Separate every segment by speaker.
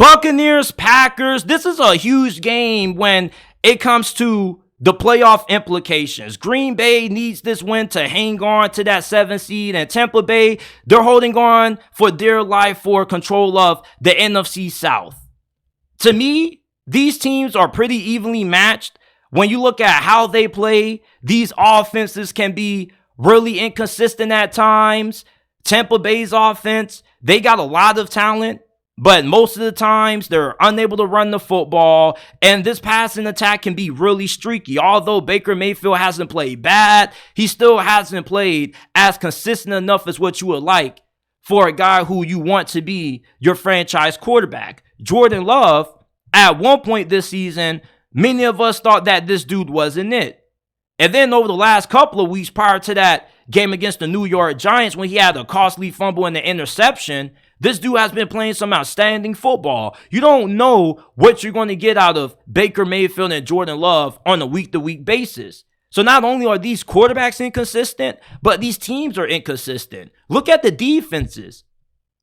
Speaker 1: Buccaneers, Packers. This is a huge game when it comes to the playoff implications. Green Bay needs this win to hang on to that 7th seed, and Tampa Bay, they're holding on for dear life for control of the NFC South. To me, these teams are pretty evenly matched. When you look at how they play, these offenses can be really inconsistent at times. Tampa Bay's offense, they got a lot of talent, but most of the times they're unable to run the football, and this passing attack can be really streaky. Although Baker Mayfield hasn't played bad, he still hasn't played as consistent enough as what you would like for a guy who you want to be your franchise quarterback. Jordan Love, at one point this season, many of us thought that this dude wasn't it. And then over the last couple of weeks prior to that game against the New York Giants, when he had a costly fumble and an interception, this dude has been playing some outstanding football. You don't know what you're going to get out of Baker Mayfield and Jordan Love on a week-to-week basis. So not only are these quarterbacks inconsistent, but these teams are inconsistent. Look at the defenses.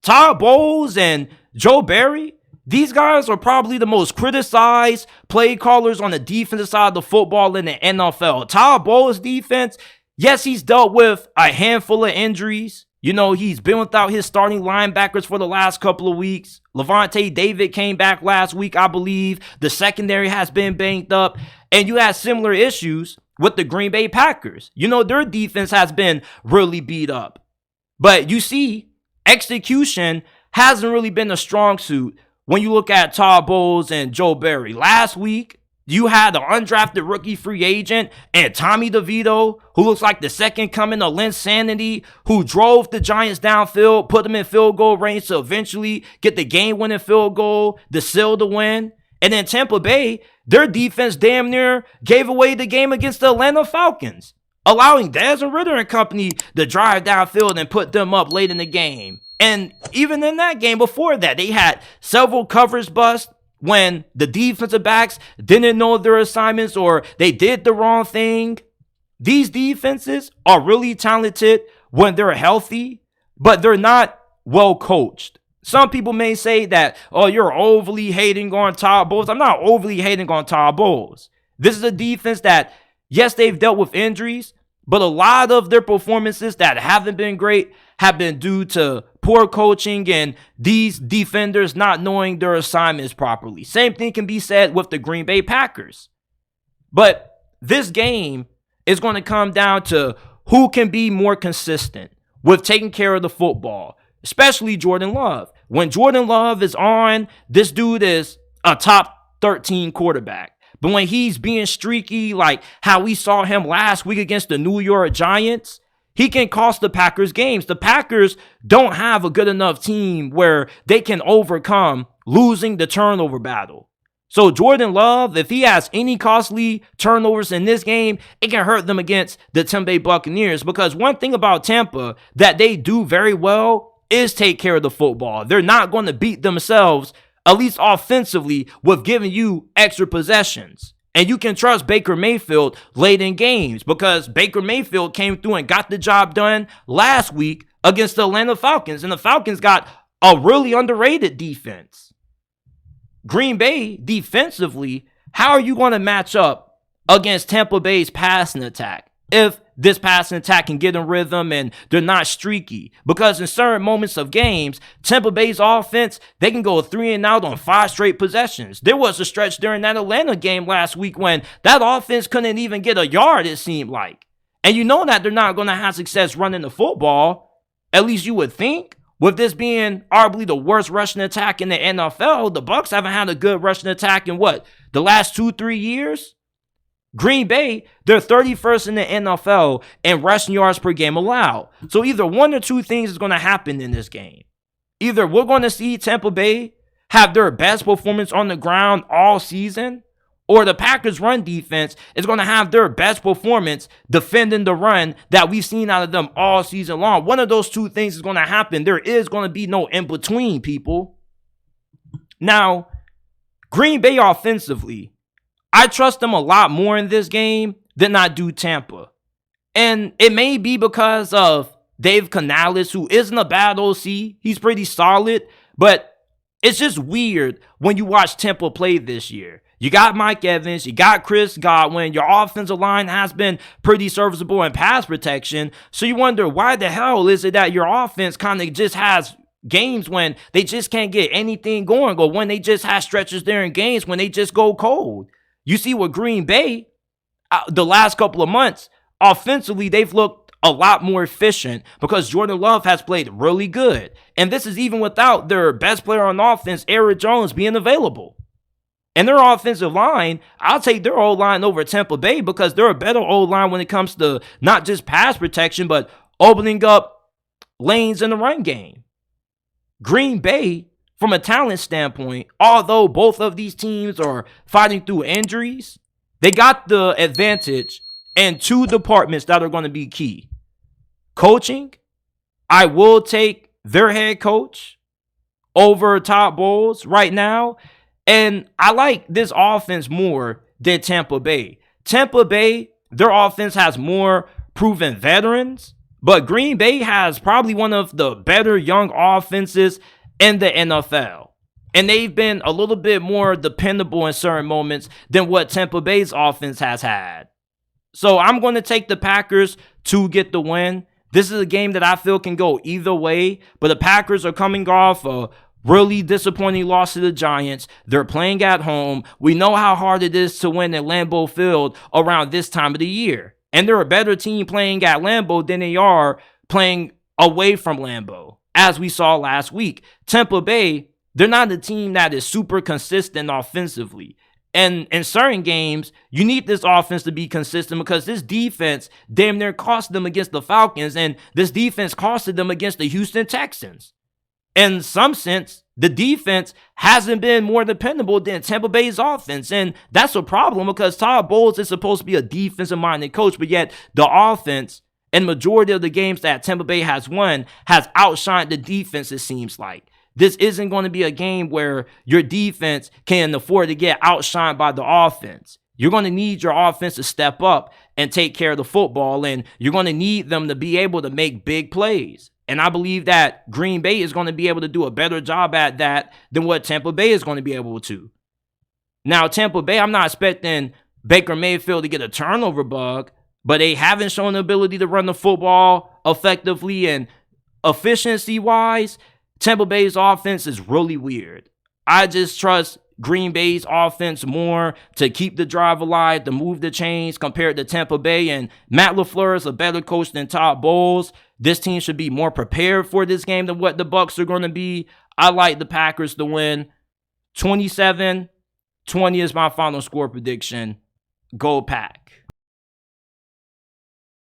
Speaker 1: Todd Bowles and Joe Barry, these guys are probably the most criticized play callers on the defensive side of the football in the NFL. Todd Bowles' defense, yes, he's dealt with a handful of injuries. You know, he's been without his starting linebackers for the last couple of weeks. Levante David came back last week, I believe. The secondary has been banged up. And you had similar issues with the Green Bay Packers. You know, their defense has been really beat up. But you see, execution hasn't really been a strong suit when you look at Todd Bowles and Joe Barry. Last week, you had an undrafted rookie free agent and Tommy DeVito, who looks like the second coming of Linsanity, who drove the Giants downfield, put them in field goal range to eventually get the game-winning field goal, to seal the win. And then Tampa Bay, their defense damn near gave away the game against the Atlanta Falcons, allowing Desmond Ridder and company to drive downfield and put them up late in the game. And even in that game before that, they had several coverage busts when the defensive backs didn't know their assignments or they did the wrong thing. These defenses are really talented when they're healthy, but they're not well coached. Some people may say that, oh, you're overly hating on Todd Bowles. I'm not overly hating on Todd Bowles. This is a defense that, yes, they've dealt with injuries, but a lot of their performances that haven't been great have been due to poor coaching and these defenders not knowing their assignments properly. Same thing can be said with the Green Bay Packers. But this game is going to come down to who can be more consistent with taking care of the football, especially Jordan Love. When Jordan Love is on, this dude is a top 13 quarterback. But when he's being streaky, like how we saw him last week against the New York Giants, he can cost the Packers games. The Packers don't have a good enough team where they can overcome losing the turnover battle. So Jordan Love, if he has any costly turnovers in this game, it can hurt them against the Tampa Bay Buccaneers. Because one thing about Tampa that they do very well is take care of the football. They're not going to beat themselves, at least offensively, with giving you extra possessions. And you can trust Baker Mayfield late in games because Baker Mayfield came through and got the job done last week against the Atlanta Falcons. And the Falcons got a really underrated defense. Green Bay, defensively, how are you going to match up against Tampa Bay's passing attack if this passing attack can get in rhythm and they're not streaky? Because in certain moments of games, Tampa Bay's offense, they can go 3 and out on 5 straight possessions. There was a stretch during that Atlanta game last week when that offense couldn't even get a yard, it seemed like. And you know that they're not going to have success running the football, at least you would think. With this being arguably the worst rushing attack in the NFL, the Bucs haven't had a good rushing attack in the last 2-3 years? Green Bay, they're 31st in the NFL in rushing yards per game allowed. So either one or two things is going to happen in this game. Either we're going to see Tampa Bay have their best performance on the ground all season, or the Packers' run defense is going to have their best performance defending the run that we've seen out of them all season long. One of those two things is going to happen. There is going to be no in-between, people. Now, Green Bay offensively, I trust them a lot more in this game than I do Tampa. And it may be because of Dave Canales, who isn't a bad OC. He's pretty solid. But It's just weird when you watch Tampa play this year. You got Mike Evans, you got Chris Godwin, your offensive line has been pretty serviceable in pass protection. So you wonder, why the hell is it that your offense kind of just has games when they just can't get anything going, or when they just have stretches during games when they just go cold? You see with Green Bay, the last couple of months, offensively, they've looked a lot more efficient because Jordan Love has played really good. And this is even without their best player on offense, Aaron Jones, being available. And their offensive line, I'll take their O-line over Tampa Bay because they're a better O-line when it comes to not just pass protection, but opening up lanes in the run game. Green Bay, from a talent standpoint, although both of these teams are fighting through injuries, they got the advantage in two departments that are going to be key. Coaching, I will take their head coach over Todd Bowles right now. And I like this offense more than Tampa Bay. Tampa Bay, their offense has more proven veterans, but Green Bay has probably one of the better young offenses in the NFL. And they've been a little bit more dependable in certain moments than what Tampa Bay's offense has had. So I'm going to take the Packers to get the win. This is a game that I feel can go either way, but the Packers are coming off a really disappointing loss to the Giants. They're playing at home. We know how hard it is to win at Lambeau Field around this time of the year. And they're a better team playing at Lambeau than they are playing away from Lambeau, as we saw last week. Tampa Bay, they're not a team that is super consistent offensively. And in certain games, you need this offense to be consistent because this defense damn near cost them against the Falcons, and this defense costed them against the Houston Texans. In some sense, the defense hasn't been more dependable than Tampa Bay's offense. And that's a problem because Todd Bowles is supposed to be a defensive-minded coach, but yet the offense and majority of the games that Tampa Bay has won has outshined the defense, it seems like. This isn't going to be a game where your defense can afford to get outshined by the offense. You're going to need your offense to step up and take care of the football, and you're going to need them to be able to make big plays. And I believe that Green Bay is going to be able to do a better job at that than what Tampa Bay is going to be able to. Now, Tampa Bay, I'm not expecting Baker Mayfield to get a turnover bug, but they haven't shown the ability to run the football effectively, and efficiency-wise, Tampa Bay's offense is really weird. I just trust Green Bay's offense more to keep the drive alive, to move the chains compared to Tampa Bay. And Matt LaFleur is a better coach than Todd Bowles. This team should be more prepared for this game than what the Bucs are going to be. I like the Packers to win. 27-20 is my final score prediction. Go Pack.